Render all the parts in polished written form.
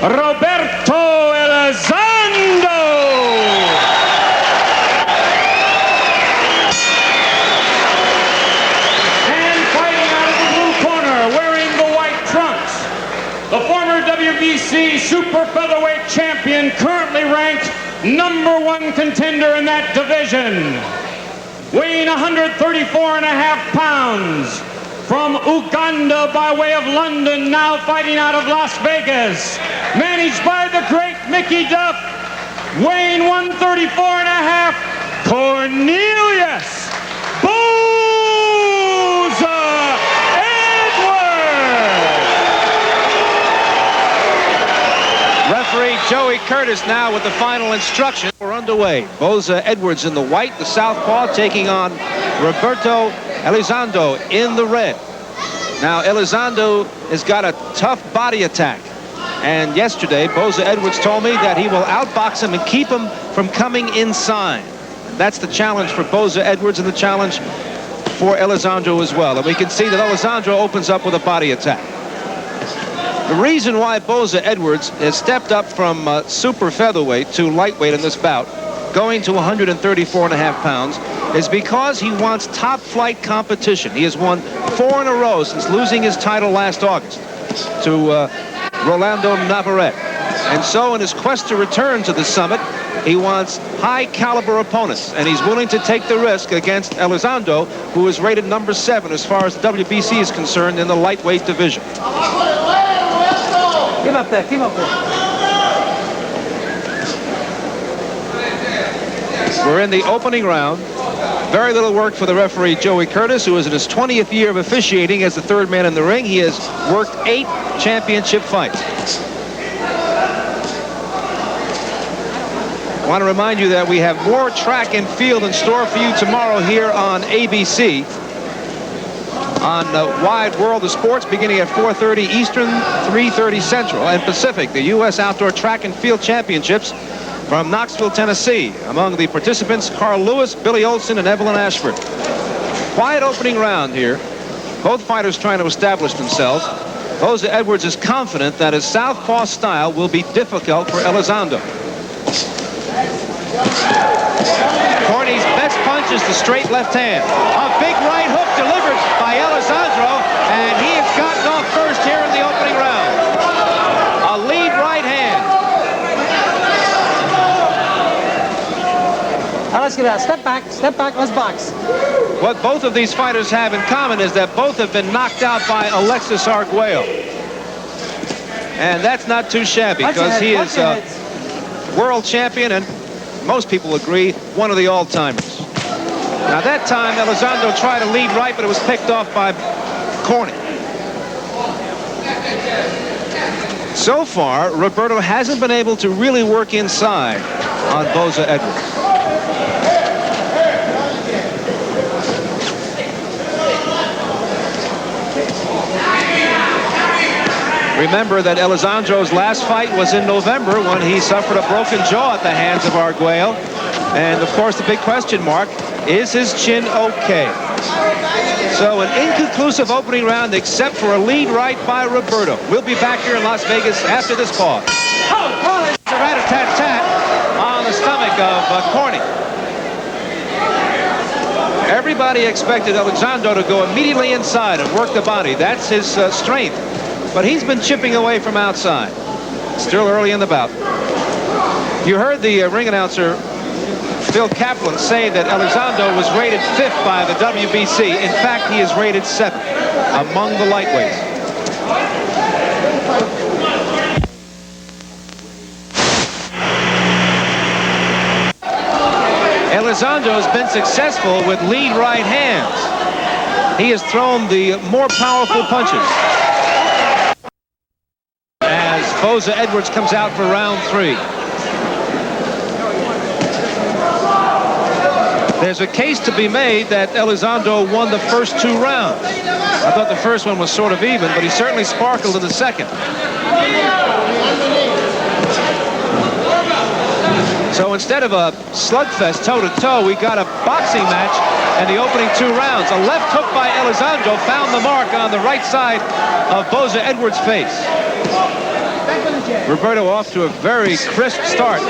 Roberto Elizondo. And fighting out of the blue corner, wearing the white trunks, the former WBC super featherweight champion, currently ranked #1 contender in that division, weighing 134.5 pounds, from Uganda by way of London, now fighting out of Las Vegas, managed by the great Mickey Duff, weighing 134.5, Cornelius Boza-Edwards. Referee Joey Curtis now with the final instruction. We're underway. Boza-Edwards in the white, the southpaw, taking on Roberto Elizondo in the red. Now, Elizondo has got a tough body attack. And yesterday, Boza-Edwards told me that he will outbox him and keep him from coming inside. And that's the challenge for Boza-Edwards and the challenge for Elizondo as well. And we can see that Elizondo opens up with a body attack. The reason why Boza-Edwards has stepped up from super featherweight to lightweight in this bout, going to 134.5 pounds, is because he wants top flight competition. He has won 4 in a row since losing his title last August to Rolando Navarrete. And so in his quest to return to the summit, he wants high caliber opponents, and he's willing to take the risk against Elizondo, who is rated #7 as far as the WBC is concerned in the lightweight division. Keep up there, keep up there. We're in the opening round. Very little work for the referee Joey Curtis, who is in his 20th year of officiating as the third man in the ring. He has worked 8 championship fights. I want to remind you that we have more track and field in store for you tomorrow here on ABC. On Wide World of Sports, beginning at 4:30 Eastern, 3:30 Central, and Pacific, the U.S. Outdoor Track and Field Championships from Knoxville, Tennessee. Among the participants, Carl Lewis, Billy Olson, and Evelyn Ashford. Quiet opening round here. Both fighters trying to establish themselves. Boza-Edwards is confident that his southpaw style will be difficult for Elizondo. Corny's best punch is the straight left hand. A big right hook delivered by Elizondo, and he has gotten off first here in the opening round. A lead right hand. Now let's get out. Step back, let's box. What both of these fighters have in common is that both have been knocked out by Alexis Arguello. And that's not too shabby, because he is a world champion and most people agree one of the all-timers. Now that time Elizondo tried to lead right, but it was picked off by Corny. So far, Roberto hasn't been able to really work inside on Boza-Edwards. Remember that Elizondo's last fight was in November when he suffered a broken jaw at the hands of Arguello. And of course, the big question mark, is his chin okay? So an inconclusive opening round except for a lead right by Roberto. We'll be back here in Las Vegas after this pause. Oh, it's a rat-a-tat-tat on the stomach of Corny. Everybody expected Elizondo to go immediately inside and work the body. That's his strength. But he's been chipping away from outside. Still early in the bout. You heard the ring announcer, Phil Kaplan, say that Elizondo was rated 5th by the WBC. In fact, he is rated 7th among the lightweights. Elizondo has been successful with lead right hands. He has thrown the more powerful punches. As Boza-Edwards comes out for round 3. There's a case to be made that Elizondo won the first 2 rounds. I thought the first one was sort of even, but he certainly sparkled in the second. So instead of a slugfest toe-to-toe, we got a boxing match in the opening 2 rounds. A left hook by Elizondo found the mark on the right side of Boza-Edwards' face. Roberto off to a very crisp start.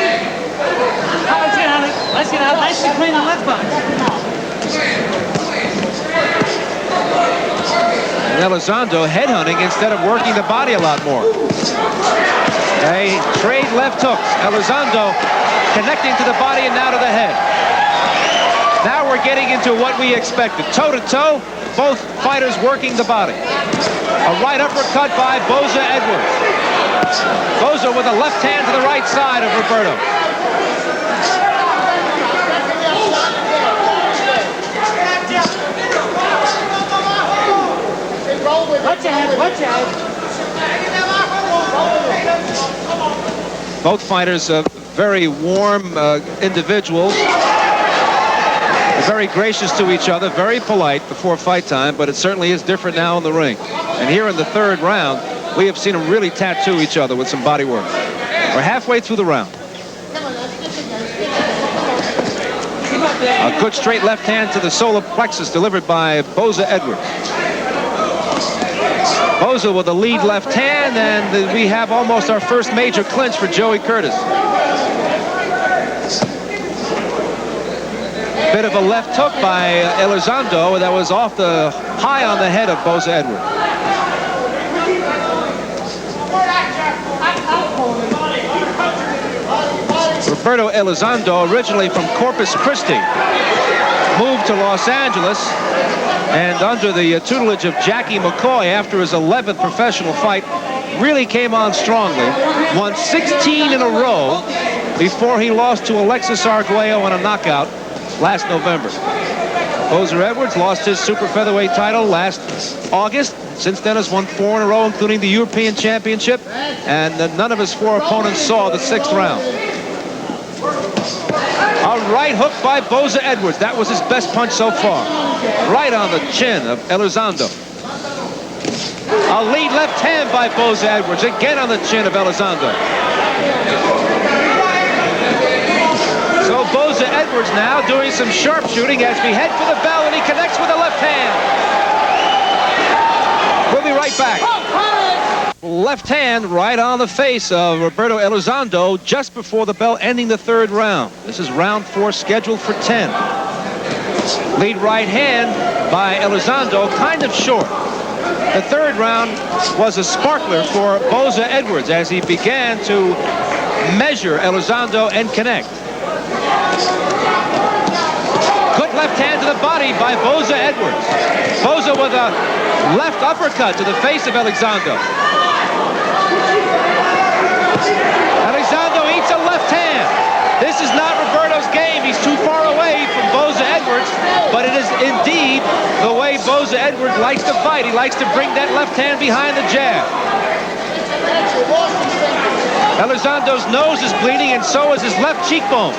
Let's get out. Nicely clean the left box. And Elizondo headhunting instead of working the body a lot more. They trade left hooks. Elizondo connecting to the body and now to the head. Now we're getting into what we expected. Toe-to-toe, both fighters working the body. A right uppercut by Boza-Edwards. Boza with a left hand to the right side of Roberto. Watch out. Both fighters very warm individuals. Very gracious to each other, very polite before fight time, but it certainly is different now in the ring. And here in the third round, we have seen them really tattoo each other with some body work. We're halfway through the round. A good straight left hand to the solar plexus delivered by Boza-Edwards. Boza with a lead left hand, and we have almost our first major clinch for Joey Curtis. Bit of a left hook by Elizondo that was off the high on the head of Boza-Edwards. Roberto Elizondo, originally from Corpus Christi, moved to Los Angeles, and under the tutelage of Jackie McCoy after his 11th professional fight, really came on strongly. Won 16 in a row before he lost to Alexis Arguello in a knockout last November. Boza-Edwards lost his super featherweight title last August. Since then has won 4 in a row, including the European Championship, and none of his 4 opponents saw the 6th round. A right hook by Boza-Edwards. That was his best punch so far. Right on the chin of Elizondo. A lead left hand by Boza-Edwards. Again on the chin of Elizondo. So Boza-Edwards now doing some sharpshooting as we head for the bell, and he connects with the left hand. We'll be right back. Left hand right on the face of Roberto Elizondo just before the bell, ending the third round. This is round 4, scheduled for 10. Lead right hand by Elizondo, kind of short. The third round was a sparkler for Boza-Edwards as he began to measure Elizondo and connect. Good left hand to the body by Boza-Edwards. Boza with a left uppercut to the face of Elizondo. Elizondo eats a left hand. This is not Roberto's game. He's too far away from Boza-Edwards, but it is indeed the way Boza-Edwards likes to fight. He likes to bring that left hand behind the jab. Elizondo's nose is bleeding, and so is his left cheekbone.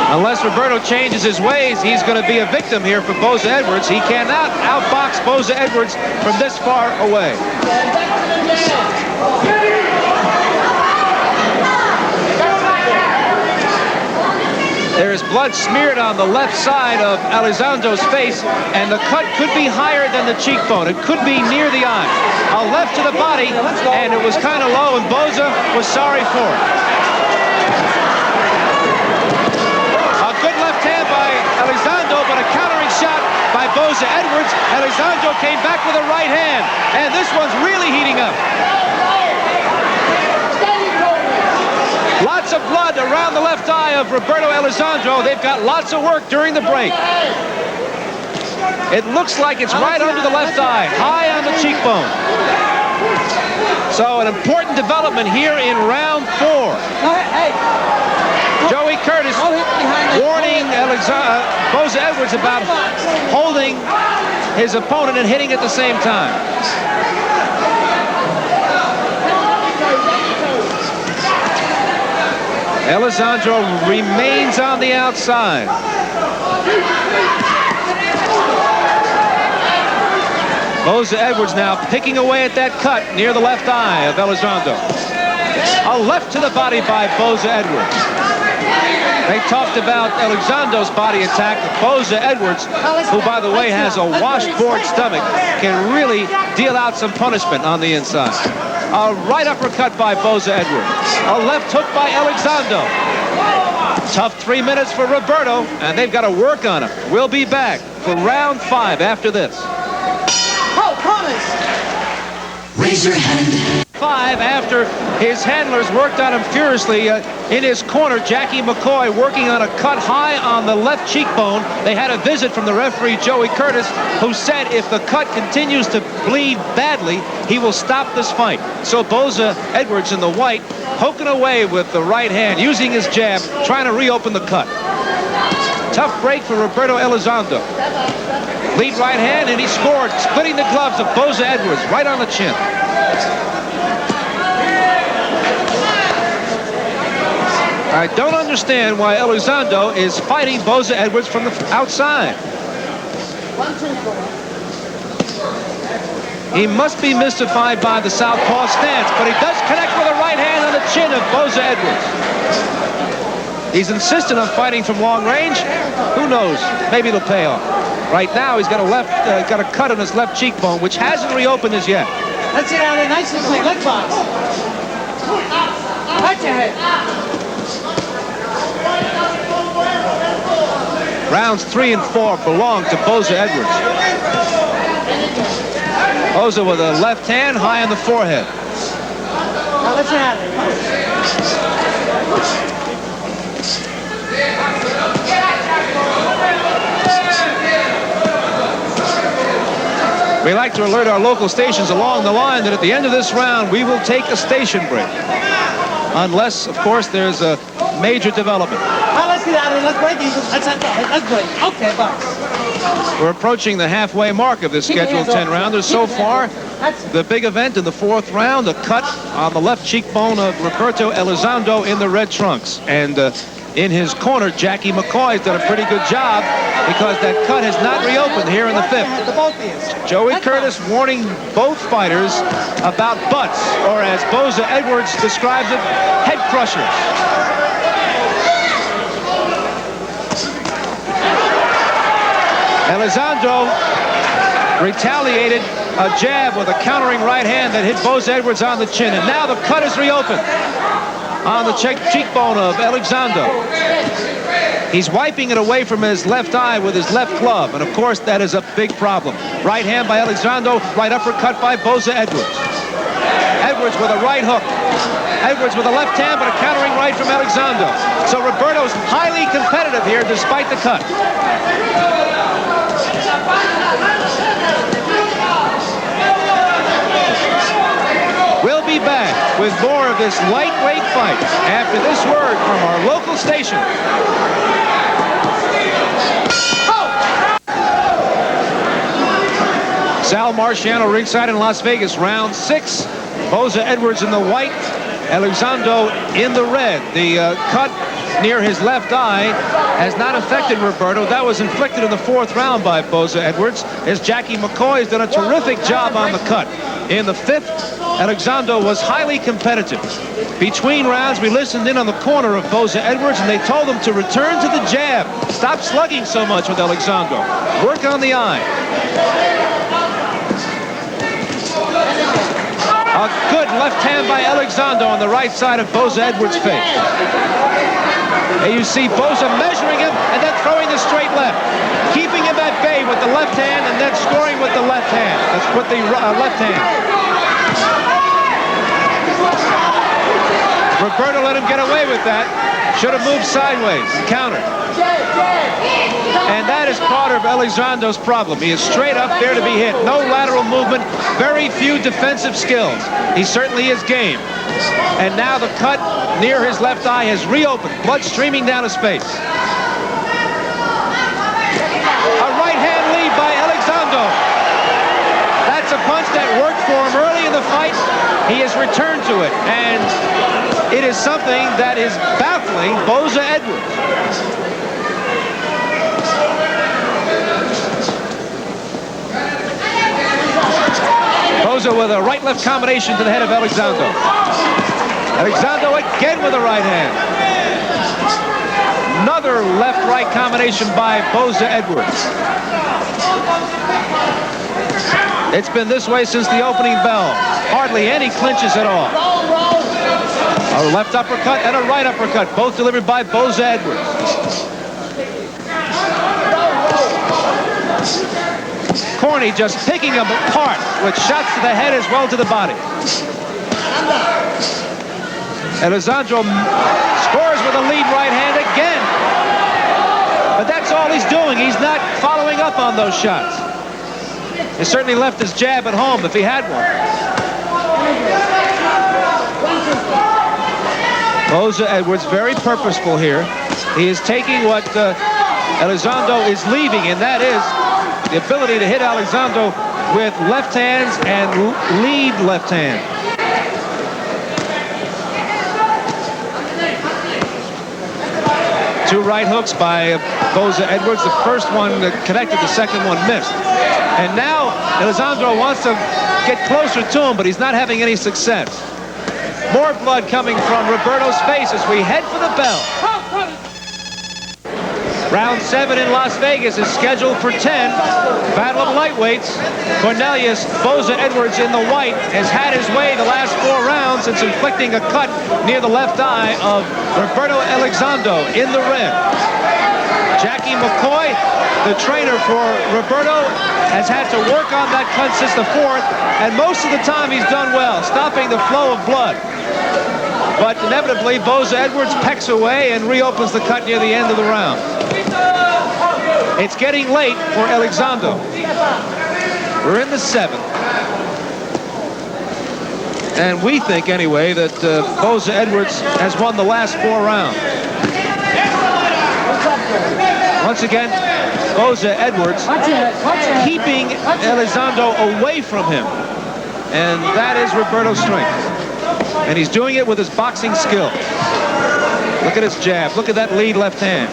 Unless Roberto changes his ways, he's going to be a victim here for Boza-Edwards. He cannot outbox Boza-Edwards from this far away. There is blood smeared on the left side of Elizondo's face, and the cut could be higher than the cheekbone. It could be near the eye. A left to the body, and it was kind of low, and Boza was sorry for it. A good left hand by Elizondo, but a countering shot by Boza-Edwards. Elizondo came back with a right hand, and this one's really heating up. Lots of blood around the left eye of Roberto Elizondo. They've got lots of work during the break. It looks like it's right under the left eye, high on the cheekbone. So an important development here in round 4. Joey Curtis warning Boza-Edwards about holding his opponent and hitting at the same time. Elizondo remains on the outside. Boza-Edwards now picking away at that cut near the left eye of Elizondo. A left to the body by Boza-Edwards. They talked about Elizondo's body attack. Boza-Edwards, who, by the way, has a washboard stomach, can really deal out some punishment on the inside. A right uppercut by Boza-Edwards. A left hook by Elizondo. Tough 3 minutes for Roberto, and they've got to work on him. We'll be back for round 5 after this. Raise your hand. 5 after his handlers worked on him furiously. In his corner, Jackie McCoy working on a cut high on the left cheekbone. They had a visit from the referee, Joey Curtis, who said if the cut continues to bleed badly, he will stop this fight. So Boza-Edwards in the white, poking away with the right hand, using his jab, trying to reopen the cut. Tough break for Roberto Elizondo. Lead right hand, and he scored, splitting the gloves of Boza-Edwards right on the chin. I don't understand why Elizondo is fighting Boza-Edwards from the outside. He must be mystified by the southpaw stance, but he does connect with a right hand on the chin of Boza-Edwards. He's insistent on fighting from long range. Who knows? Maybe it'll pay off. Right now, he's got a cut on his left cheekbone, which hasn't reopened as yet. Let's get out of nice and clean. Leg box. Watch your head. Rounds 3 and 4 belong to Boza-Edwards. Boza with a left hand high on the forehead. Now let's get out of We like to alert our local stations along the line that at the end of this round, we will take a station break. Unless, of course, there's a major development. Now let's get out of it. Let's break. Let's break. Okay, box. We're approaching the halfway mark of this scheduled 10-rounder. So far, the big event in the 4th round, a cut on the left cheekbone of Roberto Elizondo in the red trunks. And in his corner, Jackie McCoy has done a pretty good job because that cut has not reopened here in the 5th. Joey Curtis warning both fighters about butts, or as Boza-Edwards describes it, head crushers. Elizondo retaliated a jab with a countering right hand that hit Boza-Edwards on the chin, and now the cut is reopened on the cheekbone of Elizondo. He's wiping it away from his left eye with his left glove, and of course that is a big problem. Right hand by Elizondo, right uppercut by Boza-Edwards. Edwards with a right hook. Edwards with a left hand, but a countering right from Elizondo. So Roberto's highly competitive here despite the cut. We'll be back with more of this lightweight fight after this word from our local station. Sal Marciano ringside in Las Vegas, round 6. Boza-Edwards in the white, Elizondo in the red. The cut near his left eye has not affected Roberto. That was inflicted in the 4th round by Boza-Edwards, as Jackie McCoy has done a terrific job on the cut. In the 5th, Elizondo was highly competitive. Between rounds, we listened in on the corner of Boza-Edwards, and they told him to return to the jab. Stop slugging so much with Elizondo. Work on the eye. A good left hand by Elizondo on the right side of Boza-Edwards' face. And you see Boza measuring him and then throwing the straight left. Keeping him at bay with the left hand and then scoring with the left hand. That's with the left hand. Roberto let him get away with that. Should have moved sideways. Counter. And that is part of Elizondo's problem. He is straight up there to be hit. No lateral movement. Very few defensive skills. He certainly is game. And now the cut near his left eye has reopened. Blood streaming down his face. A right hand lead by Elizondo. That's a punch that worked for him early in the fight. He has returned to it. And it is something that is baffling Boza-Edwards. Boza with a right-left combination to the head of Elizondo. Elizondo again with a right hand. Another left-right combination by Boza-Edwards. It's been this way since the opening bell. Hardly any clinches at all. A left uppercut and a right uppercut, both delivered by Boza-Edwards. Corny just picking him apart with shots to the head as well to the body. Elizondo scores with a lead right hand again. But that's all he's doing. He's not following up on those shots. He certainly left his jab at home if he had one. Boza-Edwards very purposeful here. He is taking what Elizondo is leaving, and that is the ability to hit Elizondo with left hands and lead left hand. Two right hooks by Boza-Edwards. The first one connected, the second one missed. And now Elizondo wants to get closer to him, but he's not having any success. More blood coming from Roberto's face as we head for the bell. Round 7 in Las Vegas is scheduled for 10. Battle of lightweights. Cornelius, Boza-Edwards in the white, has had his way the last 4 rounds since inflicting a cut near the left eye of Roberto Elizondo in the red. Jackie McCoy, the trainer for Roberto, has had to work on that cut since the 4th, and most of the time he's done well, stopping the flow of blood. But inevitably, Boza-Edwards pecks away and reopens the cut near the end of the round. It's getting late for Elizondo. We're in the 7th. And we think, anyway, that Boza-Edwards has won the last 4 rounds. Once again, Boza-Edwards keeping Elizondo away from him. And that is Roberto's strength. And he's doing it with his boxing skill. Look at his jab. Look at that lead left hand.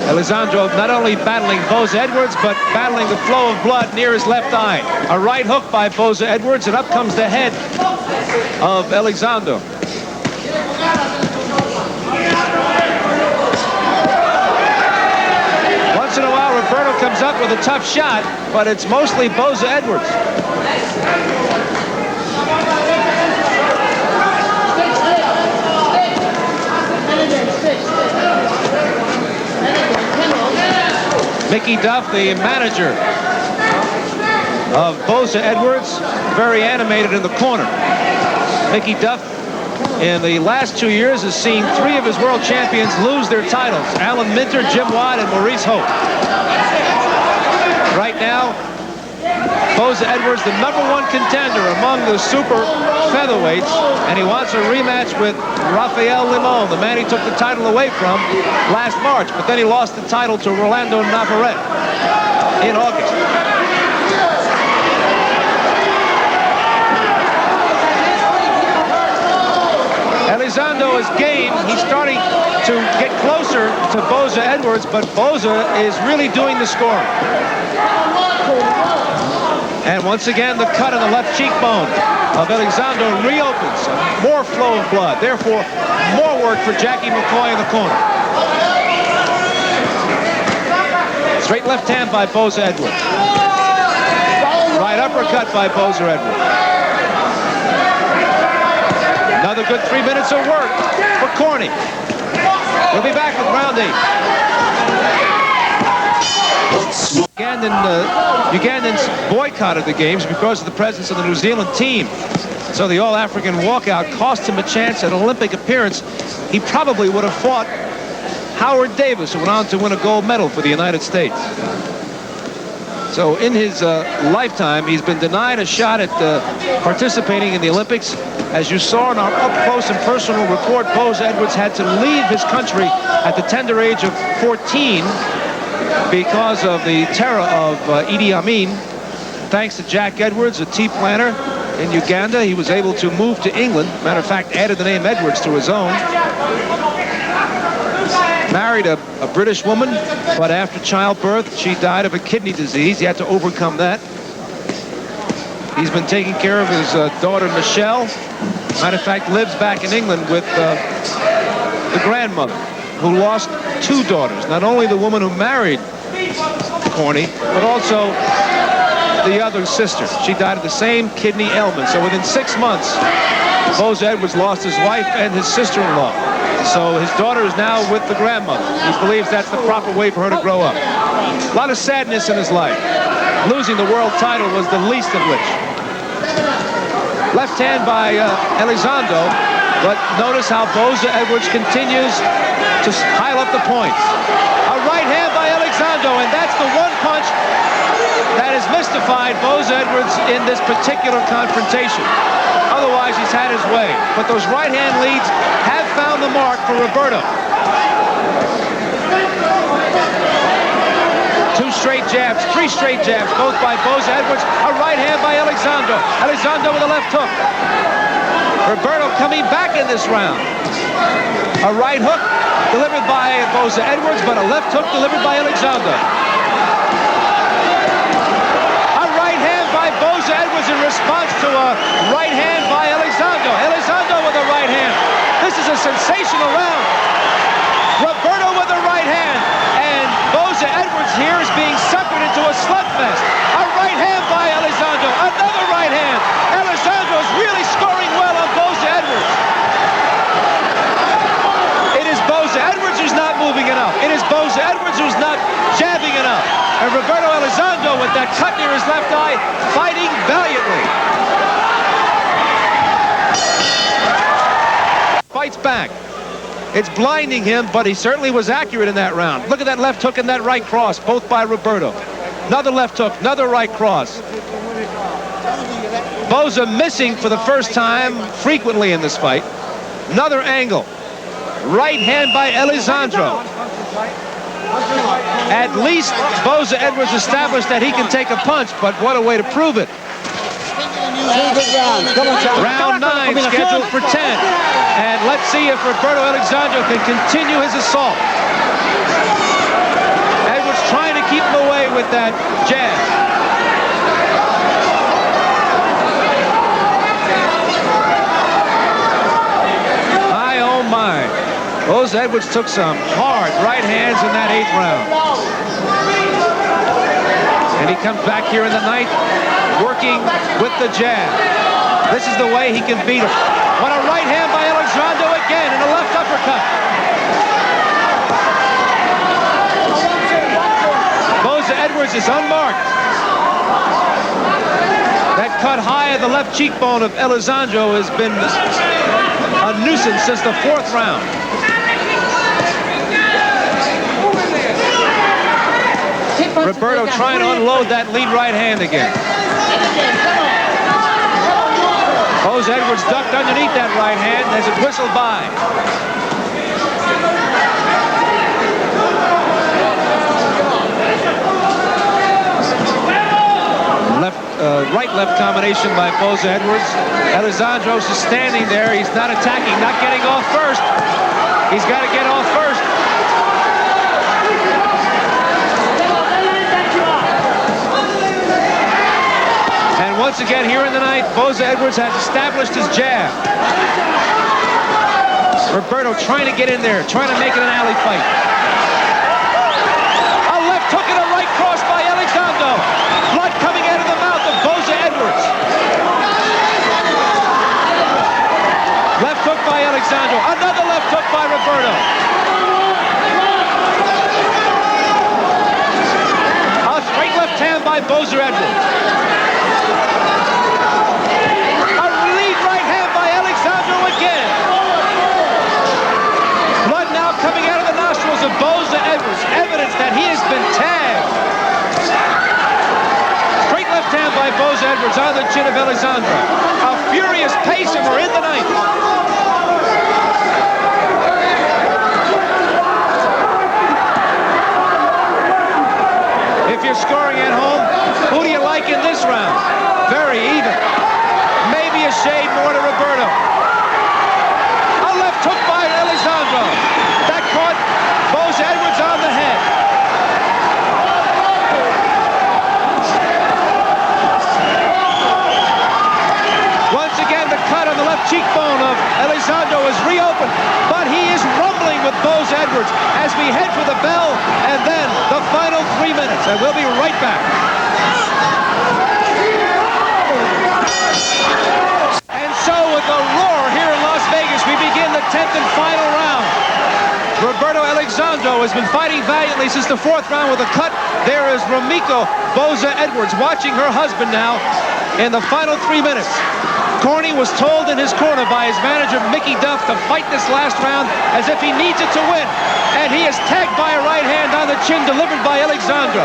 Elizondo not only battling Boza-Edwards, but battling the flow of blood near his left eye. A right hook by Boza-Edwards, and up comes the head of Elizondo. Once in a while, Roberto comes up with a tough shot, but it's mostly Boza-Edwards. Mickey Duff, the manager of Boza-Edwards, very animated in the corner. Mickey Duff, in the last 2 years, has seen 3 of his world champions lose their titles. Alan Minter, Jim Watt, and Maurice Hope. Right now, Boza-Edwards, the #1 contender among the super featherweights, and he wants a rematch with Rafael Limon, the man he took the title away from last March, but then he lost the title to Rolando Navarrete in August. Elizondo is game. He's starting to get closer to Boza-Edwards, but Boza is really doing the scoring. And once again, the cut on the left cheekbone of Elizondo reopens. More flow of blood. Therefore, more work for Jackie McCoy in the corner. Straight left hand by Boza-Edwards. Right uppercut by Boza-Edwards. Another good 3 minutes of work for Corny. We'll be back with round 8. Ugandans boycotted the games because of the presence of the New Zealand team. So the All-African walkout cost him a chance at an Olympic appearance. He probably would have fought Howard Davis, who went on to win a gold medal for the United States. So in his lifetime, he's been denied a shot at participating in the Olympics. As you saw in our up-close and personal report, Boza-Edwards had to leave his country at the tender age of 14 because of the terror of Idi Amin. Thanks to Jack Edwards, a tea planter in Uganda, he was able to move to England. Matter of fact, added the name Edwards to his own. married a British woman, but after childbirth, she died of a kidney disease. He had to overcome that. He's been taking care of his daughter, Michelle. Matter of fact, lives back in England with the grandmother, who lost 2 daughters. Not only the woman who married Corny, but also the other sister. She died of the same kidney ailment. So within 6 months, Boza-Edwards lost his wife and his sister-in-law. So his daughter is now with the grandmother. He believes that's the proper way for her to grow up. A lot of sadness in his life. Losing the world title was the least of which. Left hand by Elizondo, but notice how Boza-Edwards continues to pile up the points. A right hand by Elizondo, and that's the one punch that has mystified Boza-Edwards in this particular confrontation. Otherwise, he's had his way. But those right-hand leads have found the mark for Roberto. 2 straight jabs, 3 straight jabs, both by Boza-Edwards. A right hand by Elizondo. Elizondo with a left hook. Roberto coming back in this round. A right hook delivered by Boza-Edwards, but a left hook delivered by Elizondo. A right hand by Boza-Edwards in response to a right hand by Elizondo. Elizondo with a right hand. This is a sensational round. Roberto with a right hand. And Boza-Edwards here is being suckered into a slugfest. A right hand by Elizondo. Another right hand. Elizondo is really scoring well on Boza-Edwards. It is Boza-Edwards who's not moving enough. It is Boza-Edwards who's not jabbing enough. And Roberto Elizondo with that cut near his left eye, fighting valiantly. Fights back. It's blinding him, but he certainly was accurate in that round. Look at that left hook and that right cross, both by Roberto. Another left hook, another right cross. Boza missing for the first time frequently in this fight. Another angle. Right hand by Elizondo. At least Boza-Edwards established that he can take a punch, but what a way to prove it. Round 9 scheduled for 10. And let's see if Roberto Elizondo can continue his assault. Edwards trying to keep him away with that jab. My, oh my. Boza-Edwards took some hard right hands in that 8th round. And he comes back here in the 9th, working with the jab. This is the way he can beat him. What a right hand by Elizondo again, and a left uppercut. Boza-Edwards is unmarked. That cut high of the left cheekbone of Elizondo has been a nuisance since the 4th round. Roberto trying to unload that lead right hand again. Boza-Edwards ducked underneath that right hand as it whistled by. Right-left combination by Boza-Edwards. Elizondo is standing there. He's not attacking, not getting off first. He's got to get off first. And once again, here in the 9th, Boza-Edwards has established his jab. Roberto trying to get in there, trying to make it an alley fight. A left hook and a right cross by Elizondo. Blood coming out of the mouth of Boza-Edwards. Left hook by Elizondo. Another left hook by Roberto. A straight left hand by Boza-Edwards. Coming out of the nostrils of Boza-Edwards, evidence that he has been tagged. Straight left hand by Boza-Edwards on the chin of Elizondo. A furious pace, and we're in the 9th. If you're scoring at home, who do you like in this round? Very even. Maybe a shade more to Roberto. A left hook by Elizondo. That caught cheekbone of Elizondo is reopened, but he is rumbling with Boza-Edwards as we head for the bell and then the final 3 minutes, and we'll be right back. And so with a roar here in Las Vegas, we begin the 10th and final round. Roberto Elizondo has been fighting valiantly since the 4th round with a cut. There is Ramiko Boza-Edwards watching her husband now in the final 3 minutes. Corny was told in his corner by his manager, Mickey Duff, to fight this last round as if he needs it to win. And he is tagged by a right hand on the chin delivered by Elizondo.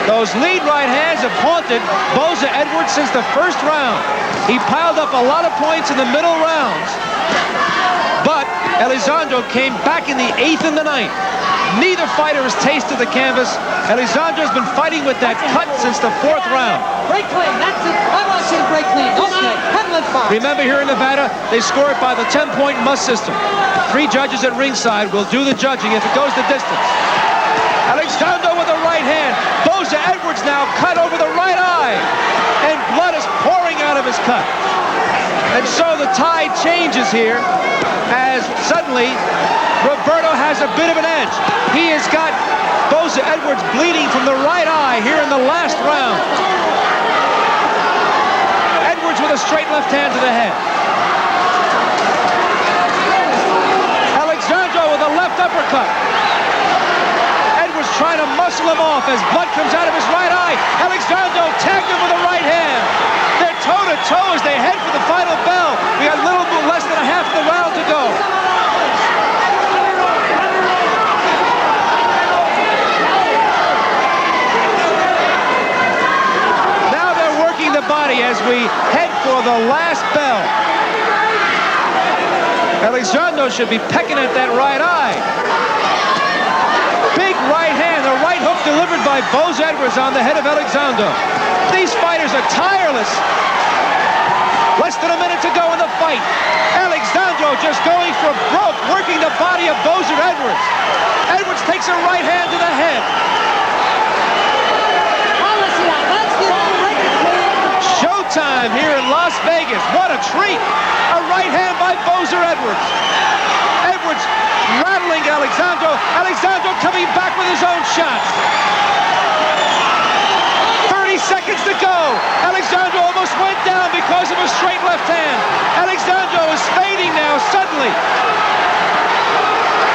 Those lead right hands have haunted Boza-Edwards since the 1st round. He piled up a lot of points in the middle rounds, but Elizondo came back in the 8th and the 9th. Neither fighter has tasted the canvas. Elizondo has been fighting with that cut since the 4th round. Break clean, that's it. I want you to break clean. Okay, headland fire. Remember, here in Nevada, they score it by the 10-point must system. 3 judges at ringside will do the judging if it goes the distance. Elizondo with a right hand. Boza-Edwards now cut over the right eye, and blood is pouring out of his cut. And so the tide changes here as suddenly Roberto has a bit of an edge. He has got Boza-Edwards bleeding from the right eye here in the last round. Edwards with a straight left hand to the head. Elizondo with a left uppercut. Edwards trying to muscle him off as blood comes out of his right eye. Elizondo tagged him with a right hand. They're toe-to-toe as they head for the final bell. We got a little bit less than a half of the round to go. The body as we head for the last bell. Elizondo should be pecking at that right eye. Big right hand, the right hook delivered by Boza-Edwards on the head of Elizondo. These fighters are tireless. Less than a minute to go in the fight. Elizondo just going for broke, working the body of Boza-Edwards. Edwards takes a right hand to the head. Showtime here in Las Vegas. What a treat. A right hand by Boza-Edwards. Edwards rattling Elizondo. Elizondo coming back with his own shots. 30 seconds to go. Elizondo almost went down because of a straight left hand. Elizondo is fading now suddenly.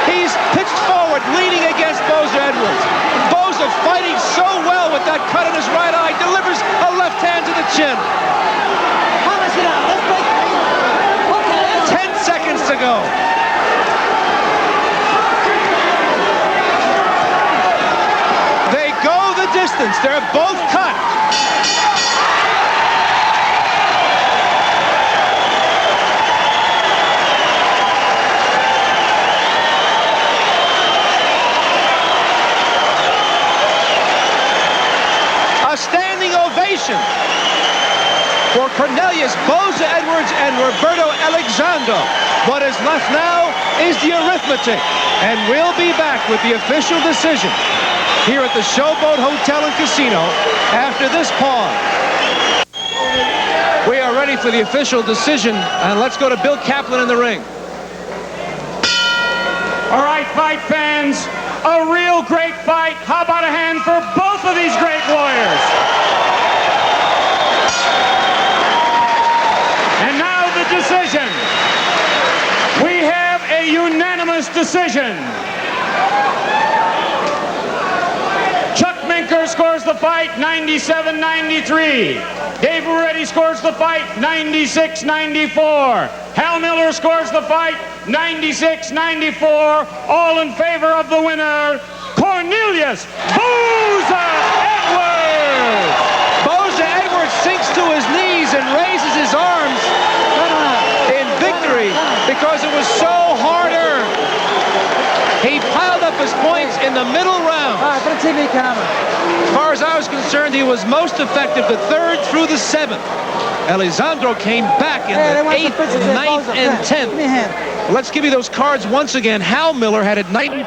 He's pitched forward, leaning against Boza-Edwards. Boza fighting so well with that cut in his right eye, delivers a left hand to the chin. 10 seconds to go. They go the distance. They're both cut. A standing ovation for Cornelius, Boza-Edwards, and Roberto Elizondo. What is left now is the arithmetic, and we'll be back with the official decision here at the Showboat Hotel and Casino after this pause. We are ready for the official decision, and let's go to Bill Kaplan in the ring. All right, fight fans, a real great fight. How about a hand for both of these great warriors? And now the decision. We have a unanimous decision. Chuck Minker scores the fight 97-93. Dave Moretti scores the fight 96-94. Hal Miller scores the fight 96-94. All in favor of the winner, Cornelius Boza-Edwards. Boza-Edwards sinks to his knees and raises his arms in victory because it was so hard-earned. He piled up his points in the middle round. As far as I was concerned, he was most effective the 3rd through the 7th. Elizondo came back in the 8th, 9th, and 10th. Let's give you those cards once again. Hal Miller had it 90.